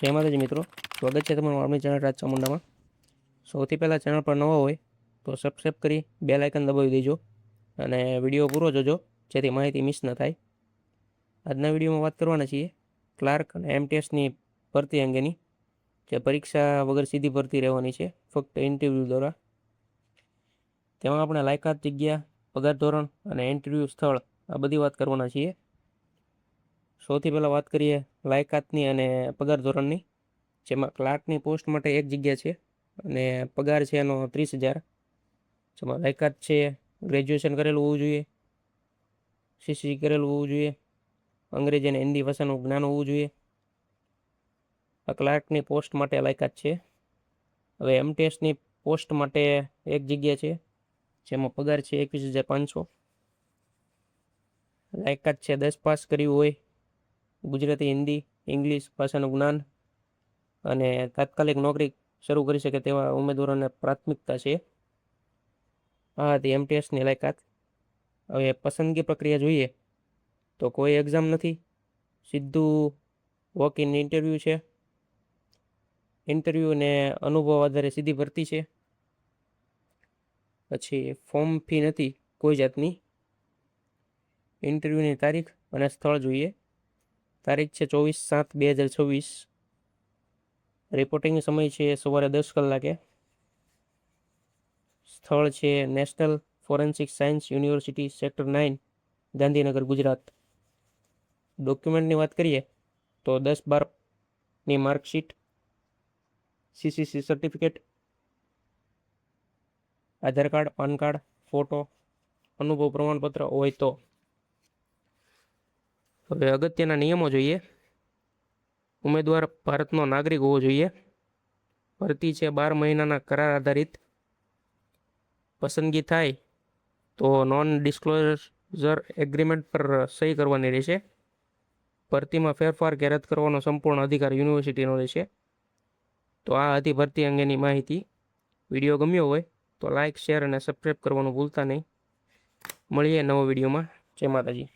જય માતાજી મિત્રો, સ્વાગત છે તમારું આપણી ચેનલ રાજ ચામુંડામાં। સૌથી પહેલાં ચેનલ પર નવા હોય તો સબસ્ક્રાઈબ કરી બેલ આઇકન દબાવી દેજો અને વિડીયો પૂરો જોજો જેથી માહિતી મિસ ન થાય। આજના વિડીયોમાં વાત કરવાના છીએ ક્લાર્ક અને એમટીએસની ભરતી અંગેની, જે પરીક્ષા વગર સીધી ભરતી રહેવાની છે, ફક્ત ઇન્ટરવ્યૂ દ્વારા। તેમાં આપણે લાયકાત, જગ્યા, પગાર ધોરણ અને ઇન્ટરવ્યૂ સ્થળ આ બધી વાત કરવાના છીએ। સૌથી પહેલાં વાત કરીએ લાયકાતની અને પગાર ધોરણની, જેમાં ક્લાર્કની પોસ્ટ માટે એક જગ્યા છે અને પગાર છે એનો 30,000। જેમાં લાયકાત છે ગ્રેજ્યુએશન કરેલું હોવું જોઈએ, સીસી કરેલું હોવું જોઈએ, અંગ્રેજી અને હિન્દી ભાષાનું જ્ઞાન હોવું જોઈએ। આ ક્લાર્કની પોસ્ટ માટે લાયકાત છે। હવે એમટીએસની પોસ્ટ માટે એક જગ્યા છે, જેમાં પગાર છે 21,500। લાયકાત છે 10 પાસ કર્યું હોય, ગુજરાતી, હિન્દી, ઇંગ્લિશ ભાષાનું જ્ઞાન અને તાત્કાલિક નોકરી શરૂ કરી શકે તેવા ઉમેદવારોને પ્રાથમિકતા છે। આ હતી એમટીએસની લાયકાત। હવે પસંદગી પ્રક્રિયા જોઈએ તો કોઈ એક્ઝામ નથી, સીધું વોક ઇન ઇન્ટરવ્યૂ છે। ઇન્ટરવ્યૂ અને અનુભવ આધારે સીધી ભરતી છે। પછી ફોર્મ ફી નથી કોઈ જાતની। ઇન્ટરવ્યૂની તારીખ અને સ્થળ જોઈએ। તારીખ છે 24/7/2026। રિપોર્ટિંગ સમય છે સવારે 10 કલાકે। સ્થળ છે national forensic science university, sector 9, Gandhinagar, Gujarat. ડોક્યુમેન્ટની વાત કરીએ તો 10-12ની માર્કશીટ, સીસીસી સર્ટિફિકેટ, આધાર કાર્ડ, પાન કાર્ડ, ફોટો, અનુભવ પ્રમાણપત્ર હોય તો। હવે અગત્યના નિયમો જોઈએ। ઉમેદવાર ભારતનો નાગરિક હોવો જોઈએ। ભરતી છે 12 મહિનાના કરાર આધારિત। પસંદગી થાય તો નોન ડિસ્ક્લોઝર એગ્રીમેન્ટ પર સહી કરવાની રહેશે। ભરતીમાં ફેરફાર કે રદ કરવાનો સંપૂર્ણ અધિકાર યુનિવર્સિટીનો રહેશે। તો આ હતી ભરતી અંગેની માહિતી। વિડીયો ગમ્યો હોય તો લાઇક, શેર અને સબસ્ક્રાઈબ કરવાનું ભૂલતા નહીં। મળીએ નવા વિડીયોમાં। જય માતાજી।